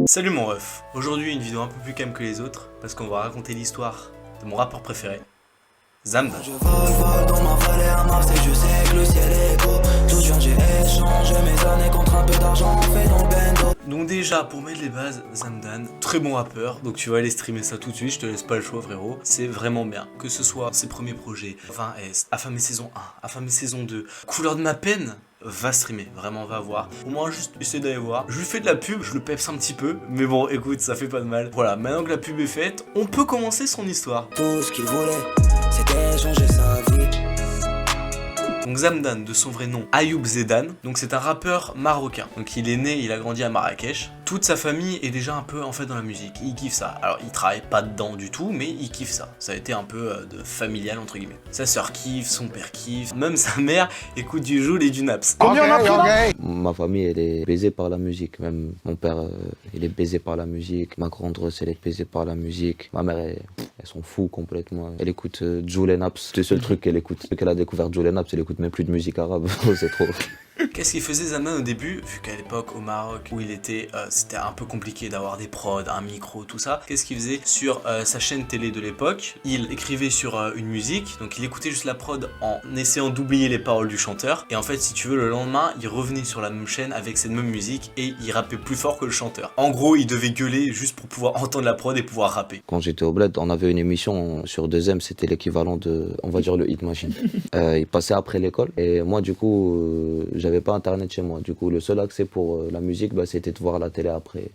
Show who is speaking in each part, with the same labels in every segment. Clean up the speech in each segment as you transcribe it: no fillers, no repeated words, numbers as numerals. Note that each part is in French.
Speaker 1: Salut mon ref, aujourd'hui une vidéo un peu plus calme que les autres parce qu'on va raconter l'histoire de mon rappeur préféré, Zamdan.
Speaker 2: Je vole dans ma vallée à Marseille, je sais que le ciel est beau. Tout vient, j'ai échangé mes années contre un peu d'argent fait dans le bendo.
Speaker 1: Donc déjà pour mettre les bases, Zamdan, très bon rappeur, donc tu vas aller streamer ça tout de suite, je te laisse pas le choix frérot, c'est vraiment bien. Que ce soit ses premiers projets, 20S, Affamé saison 1, Affamé saison 2, Couleur de ma peine, va streamer, vraiment va voir. Au moins juste essayer d'aller voir. Je lui fais de la pub, je le peps un petit peu, mais bon écoute, ça fait pas de mal. Voilà, maintenant que la pub est faite, on peut commencer son histoire.
Speaker 2: Tout ce qu'il voulait, c'était changer sa vie.
Speaker 1: Donc Zamdan, de son vrai nom Ayoub Zedan, donc c'est un rappeur marocain. Donc il est né, il a grandi à Marrakech. Toute sa famille est déjà un peu en fait dans la musique, il kiffe ça. Alors il travaille pas dedans du tout, mais il kiffe ça. Ça a été un peu de familial entre guillemets. Sa sœur kiffe, son père kiffe, même sa mère écoute du Joule et du Naps.
Speaker 3: Combien on a pris là ?
Speaker 4: Ma famille, elle est baisée par la musique. Même mon père, il est baisé par la musique. Ma grande rœuse, elle est baisée par la musique. Ma mère, elle s'en fout complètement. Elle écoute Joule et Naps. C'est le seul truc qu'elle écoute. Depuis qu'elle a découvert Joule et Naps, elle écoute même plus de musique arabe. C'est trop.
Speaker 1: Qu'est-ce qu'il faisait Zamdan au début, vu qu'à l'époque au Maroc où il était, c'était un peu compliqué d'avoir des prods, un micro, tout ça. Qu'est-ce qu'il faisait sur sa chaîne télé de l'époque? Il écrivait sur une musique, donc il écoutait juste la prod en essayant d'oublier les paroles du chanteur. Et en fait, si tu veux, le lendemain, il revenait sur la même chaîne avec cette même musique et il rappait plus fort que le chanteur. En gros, il devait gueuler juste pour pouvoir entendre la prod et pouvoir rapper.
Speaker 4: Quand j'étais au Bled, on avait une émission sur 2M, c'était l'équivalent de, on va dire, le Hit Machine. Il passait après l'école et moi, du coup, j'avais pas internet chez moi. Du coup, le seul accès pour la musique, c'était de voir la télé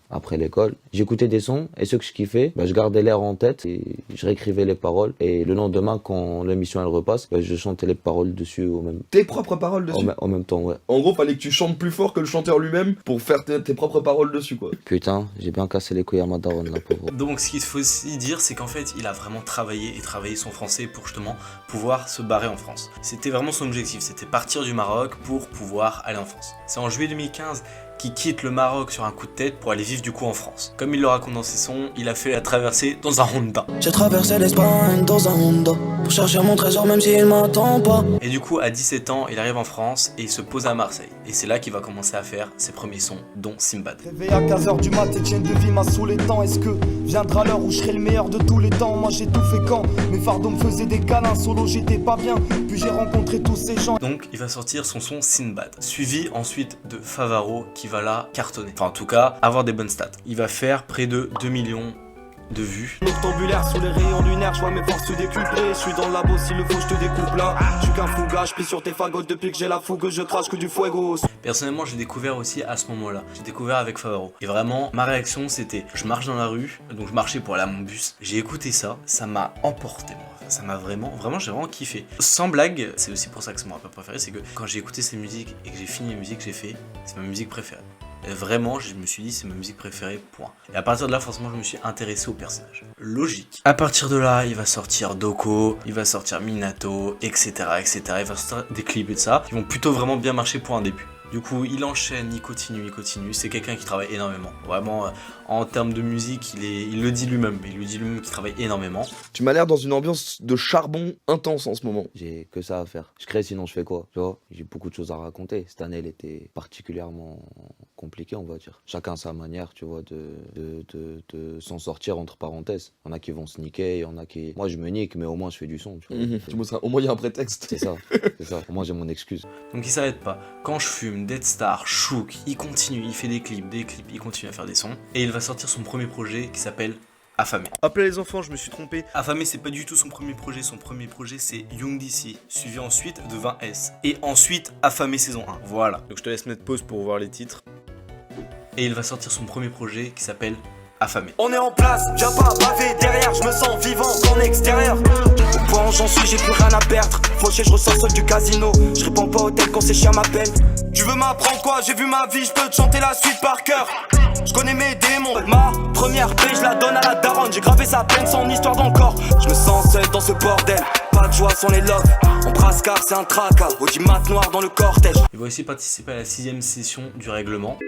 Speaker 4: après l'école. J'écoutais des sons et ce que je kiffais, je gardais l'air en tête et je réécrivais les paroles. Et le lendemain, quand l'émission elle repasse, je chantais les paroles dessus au même.
Speaker 3: Tes propres paroles dessus.
Speaker 4: En même temps, ouais.
Speaker 3: En gros, fallait que tu chantes plus fort que le chanteur lui-même pour faire tes propres paroles dessus, quoi.
Speaker 4: Putain, j'ai bien cassé les couilles à ma daronne, la pauvre.
Speaker 1: Donc, ce qu'il faut aussi dire, c'est qu'en fait, il a vraiment travaillé son français pour justement pouvoir se barrer en France. C'était vraiment son objectif, c'était partir du Maroc pour pouvoir aller en France. C'est en juillet 2015 qu'il quitte le Maroc sur un coup de tête pour aller vivre du coup en France. Comme il le raconte dans ses sons, il a fait la traversée dans un Honda.
Speaker 2: J'ai traversé l'Espagne dans un Honda pour chercher mon trésor même s'il m'attend pas.
Speaker 1: Et du coup, à 17 ans, il arrive en France et il se pose à Marseille. Et c'est là qu'il va commencer à faire ses premiers sons, dont Simbad.
Speaker 5: Réveillé à 15h du mat, Etienne de vie m'a saoulé temps. Est-ce que viendra l'heure où je serai le meilleur de tous les temps? Moi j'ai tout fait quand mes fardeaux me faisaient des câlins. Solo j'étais pas bien, puis j'ai rencontré tous ces gens.
Speaker 1: Donc il va sortir son son Sinbad, suivi ensuite de Favaro qui va là cartonner. Enfin en tout cas, avoir des bonnes stats. Il va faire près de 2 millions de vues.
Speaker 5: Noctambulaire sous les rayons lunaires, je vois mes forces se décupler. Je suis dans le labo, s'il le faut, je te découpe là. Je suis qu'un fouga, je plie sur tes fagots. Depuis que j'ai la fougue, je crache que du fuego.
Speaker 1: Personnellement, j'ai découvert aussi à ce moment-là. J'ai découvert avec Favaro. Et vraiment, ma réaction, c'était, je marche dans la rue, donc je marchais pour aller à mon bus. J'ai écouté ça, ça m'a emporté, moi. Ça m'a vraiment, j'ai vraiment kiffé. Sans blague, c'est aussi pour ça que c'est mon rappeur préféré, c'est que quand j'ai écouté ces musiques et que j'ai fini les musiques, j'ai fait, c'est ma musique préférée. Et vraiment, je me suis dit, c'est ma musique préférée, point. Et à partir de là, forcément, je me suis intéressé au personnage. Logique. À partir de là, il va sortir Doko, il va sortir Minato, etc., etc. Il va sortir des clips et de ça, qui vont plutôt vraiment bien marcher pour un début. Du coup, il enchaîne, il continue. C'est quelqu'un qui travaille énormément. Vraiment, en termes de musique, il le dit lui-même. Il lui dit lui-même qu'il travaille énormément.
Speaker 3: Tu m'as l'air dans une ambiance de charbon intense en ce moment.
Speaker 4: J'ai que ça à faire. Je crée, sinon je fais quoi? Tu vois, j'ai beaucoup de choses à raconter. Cette année, elle était particulièrement compliquée, on va dire. Chacun sa manière, tu vois, de s'en sortir, entre parenthèses. Il y en a qui vont se niquer, il y en a qui... Moi, je me nique, mais au moins, je fais du son, tu vois.
Speaker 3: Au moins, il y a un prétexte.
Speaker 4: C'est ça. Au moins, j'ai mon excuse.
Speaker 1: Donc, il s'arrête pas. Quand je fume, Dead Star, Chouk, il continue, il fait des clips, il continue à faire des sons. Et il va sortir son premier projet qui s'appelle Affamé.
Speaker 6: Appelez les enfants, je me suis trompé.
Speaker 1: Affamé, c'est pas du tout son premier projet c'est Young DC, suivi ensuite de 20S. Et ensuite Affamé saison 1, voilà.
Speaker 6: Donc je te laisse mettre pause pour voir les titres.
Speaker 1: Et il va sortir son premier projet qui s'appelle Affamé.
Speaker 5: On est en place, viens pas baver derrière, je me sens vivant qu'en extérieur. Au point où j'en suis, j'ai plus rien à perdre. Fauché, je ressors seul du casino. Je réponds pas au tel quand ces chiens m'appellent. Tu veux m'apprendre quoi? J'ai vu ma vie, je peux te chanter la suite par cœur. Je connais mes démons, ma première paix, je la donne à la daronne. J'ai gravé sa peine, son histoire d'encore. Je me sens seul dans ce bordel, pas de joie sans les love. On brasse car c'est un tracas, audimat noir dans le cortège.
Speaker 1: Il va aussi participer à la 6ème session du règlement.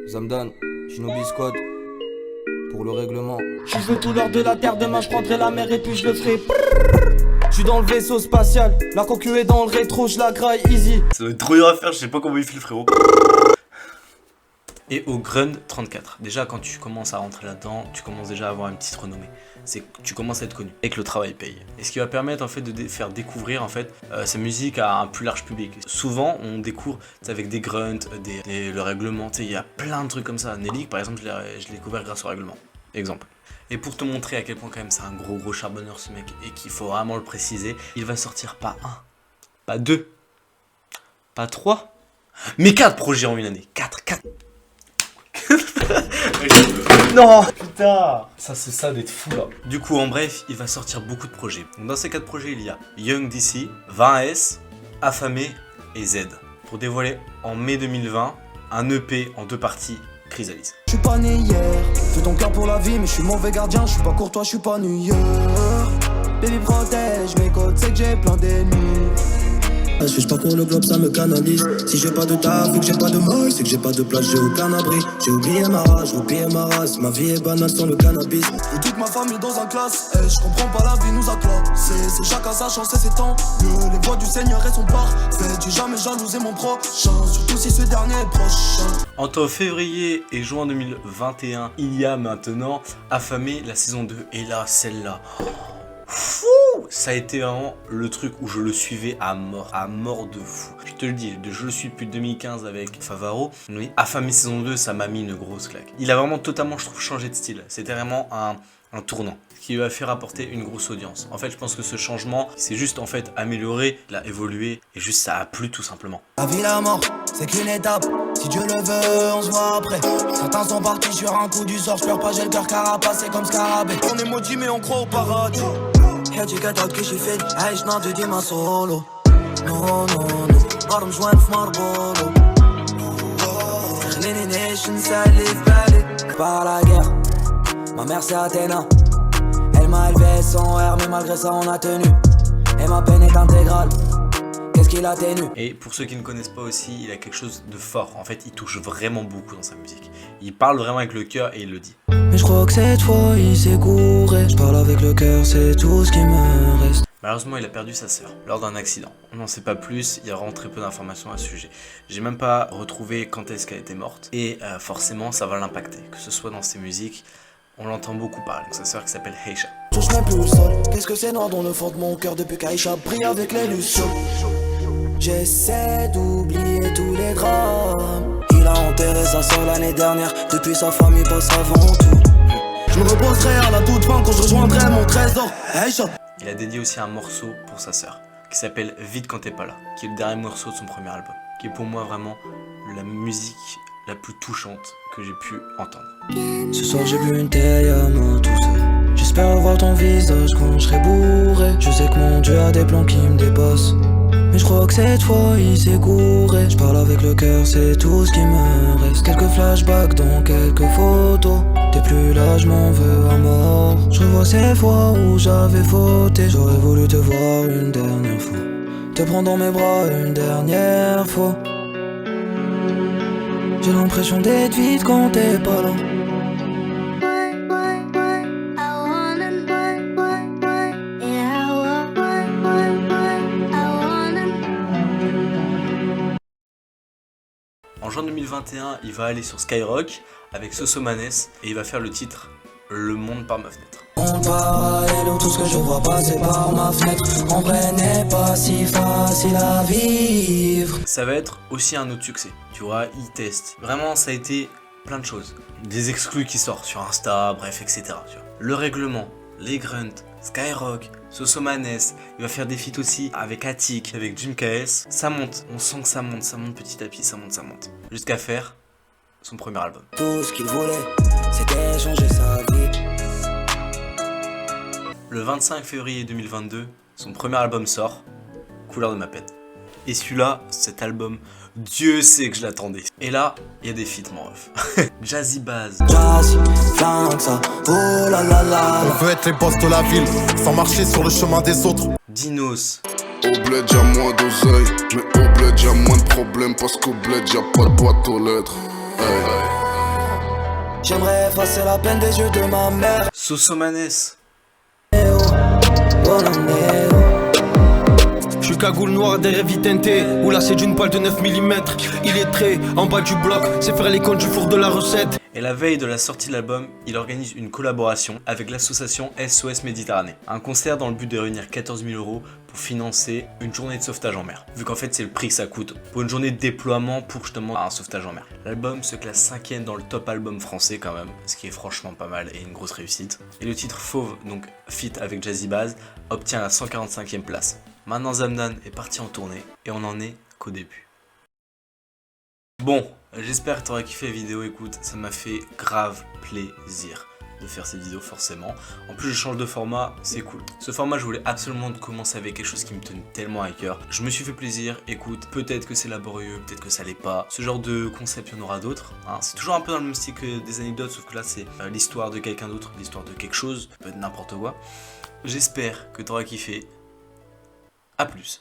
Speaker 4: Zamdan, Shinobi Squad, pour le règlement.
Speaker 5: Je veux tout l'or de la terre, demain je prendrai la mer et puis je le ferai. Je suis dans le vaisseau spatial, la concu est dans le rétro, je la graille easy.
Speaker 1: Ça doit être trop dur à faire, je sais pas comment il fait le frérot. et au Grund 34. Déjà quand tu commences à rentrer là-dedans, tu commences déjà à avoir une petite renommée. C'est que tu commences à être connu et que le travail paye. Et ce qui va permettre en fait de faire découvrir en fait sa musique à un plus large public. Souvent on découvre avec des grunts, le règlement, il y a plein de trucs comme ça. Nelly par exemple je l'ai découvert grâce au règlement. Exemple. Et pour te montrer à quel point quand même c'est un gros charbonneur ce mec et qu'il faut vraiment le préciser, il va sortir pas 1, pas 2, pas 3, mais 4 projets en une année. 4. Non, putain, ça c'est ça d'être fou là. Du coup, en bref, il va sortir beaucoup de projets. Donc, dans ces 4 projets, il y a Young DC, 20S, Affamé et Z. Pour dévoiler en mai 2020 un EP en 2 parties, Chrysalis.
Speaker 2: Je suis pas né hier, fais ton cœur pour la vie, mais je suis mauvais gardien, je suis pas courtois, je suis pas New York. Baby protège mes côtes, c'est que j'ai plein d'ennemis. Si je parcours le globe, ça me canalise. Si j'ai pas de taf, vu que j'ai pas de mal, c'est que j'ai pas de place, j'ai aucun abri. J'ai oublié ma rage, j'ai oublié ma race. Ma vie est banale sans le cannabis. Et toute ma famille dans un classe, je comprends pas la vie nous acclame. C'est chacun sa chance et c'est tant mieux. Les voies du Seigneur elles sont parfaites. J'ai jamais jalousé mon prochain, surtout si ce dernier est prochain.
Speaker 1: Entre février et juin 2021, il y a maintenant Affamé la saison 2. Et là, celle-là, fou, ça a été vraiment le truc où je le suivais à mort de fou. Je te le dis, je le suis depuis 2015 avec Favaro. Oui, Affamé saison 2, ça m'a mis une grosse claque. Il a vraiment totalement, je trouve, changé de style. C'était vraiment un tournant qui lui a fait rapporter une grosse audience. En fait, je pense que ce changement, c'est juste en fait amélioré, il a évolué et juste ça a plu tout simplement.
Speaker 2: La vie, la mort, c'est qu'une étape. Si Dieu le veut, on se voit après. Certains sont partis sur un coup du sort. Je pleure pas, j'ai le cœur carapacé comme Scarabée. On est maudit mais on croit au paradis. Y'a du gâteau que j'ai fait, hey, je n'en te dis ma solo. Non, pas me joindre Marbolo. Clean nation, ça live valid. Par la guerre, ma mère c'est Athéna. Elle m'a élevé sans air, mais malgré ça on a tenu. Et ma peine est intégrale. Qu'est-ce qu'il atténue?
Speaker 1: Et pour ceux qui ne connaissent pas aussi, il a quelque chose de fort. En fait, il touche vraiment beaucoup dans sa musique. Il parle vraiment avec le cœur et il le dit.
Speaker 2: Mais je crois que cette fois il s'est couré. Je parle avec le cœur, c'est tout ce qui me reste.
Speaker 1: Malheureusement, il a perdu sa sœur lors d'un accident. On n'en sait pas plus, il y a vraiment très peu d'informations à ce sujet. J'ai même pas retrouvé quand est-ce qu'elle était morte. Et forcément, ça va l'impacter. Que ce soit dans ses musiques, on l'entend beaucoup parler. Donc sa sœur qui s'appelle Heisha.
Speaker 2: Touche même plus le sol. Qu'est-ce que c'est noir dans le fond de mon cœur depuis qu'Aïcha brille avec les lucioles. J'essaie d'oublier tous les drames. Il a enterré sa sœur l'année dernière. Depuis sa famille passe avant tout. Je me reposerai à la toute fin quand je rejoindrai mon trésor. Aïcha.
Speaker 1: Il a dédié aussi un morceau pour sa sœur qui s'appelle Vite quand t'es pas là, qui est le dernier morceau de son premier album, qui est pour moi vraiment la musique la plus touchante que j'ai pu entendre.
Speaker 2: Ce soir j'ai bu une taille à moi tout seul. J'espère revoir ton visage quand je serai bourré. Je sais que mon Dieu a des plans qui me dépassent. Mais je crois que cette fois il s'est couré. Je parle avec le cœur, c'est tout ce qui me reste. Quelques flashbacks dans quelques photos. T'es plus là, je m'en veux à mort. Je revois ces fois où j'avais fauté. J'aurais voulu te voir une dernière fois. Te prendre dans mes bras une dernière fois. J'ai l'impression d'être vide quand t'es pas là.
Speaker 1: En juin 2021, il va aller sur Skyrock avec Sosomanes et il va faire le titre Le monde par ma fenêtre.
Speaker 2: En parallèle, tout ce que je vois passer par ma fenêtre. En vrai n'est pas si facile à vivre.
Speaker 1: Ça va être aussi un autre succès, tu vois, il teste. Vraiment, ça a été plein de choses. Des exclus qui sortent sur Insta, bref, etc. Tu vois. Le règlement, les grunts, Skyrock, Sosomanes, il va faire des feats aussi avec Attic, avec Jim KS. Ça monte, on sent que ça monte petit à petit, ça monte. Jusqu'à faire son premier album.
Speaker 2: Tout ce qu'il voulait, c'était changer sa vie.
Speaker 1: Le 25 février 2022, son premier album sort, Couleur de ma peine. Et celui-là, cet album, Dieu sait que je l'attendais. Et là, il y a des feats, mon ref. Jazzy Bass.
Speaker 2: Jazzy, flingue ça, oh là là là.
Speaker 7: On veut être les boss de la ville, sans marcher sur le chemin des autres.
Speaker 1: Dinos.
Speaker 8: Au bled y'a moins d'oseille, mais au bled y'a moins de problèmes parce qu'au bled y'a pas de boîte aux lettres. Hey.
Speaker 2: J'aimerais effacer la peine des yeux de ma mère.
Speaker 1: Sosomanes.
Speaker 2: Je suis
Speaker 9: cagoule noire derrière vitente. Ou là c'est d'une balle de 9 mm. Il est très en bas du bloc, c'est faire les comptes du four de la recette.
Speaker 1: Et la veille de la sortie de l'album, il organise une collaboration avec l'association SOS Méditerranée. Un concert dans le but de réunir 14 000 € pour financer une journée de sauvetage en mer. Vu qu'en fait c'est le prix que ça coûte pour une journée de déploiement pour justement un sauvetage en mer. L'album se classe 5e dans le top album français quand même, ce qui est franchement pas mal et une grosse réussite. Et le titre Fauve, donc feat avec Jazzy Bass, obtient la 145e place. Maintenant Zamdan est parti en tournée et on en est qu'au début. Bon, j'espère que t'auras kiffé la vidéo, écoute, ça m'a fait grave plaisir de faire cette vidéo forcément. En plus je change de format, c'est cool. Ce format je voulais absolument commencer avec quelque chose qui me tenait tellement à cœur. Je me suis fait plaisir, écoute, peut-être que c'est laborieux, peut-être que ça l'est pas. Ce genre de concept il y en aura d'autres. Hein. C'est toujours un peu dans le même style que des anecdotes, sauf que là c'est l'histoire de quelqu'un d'autre, l'histoire de quelque chose, ça peut être n'importe quoi. J'espère que t'auras kiffé. A plus.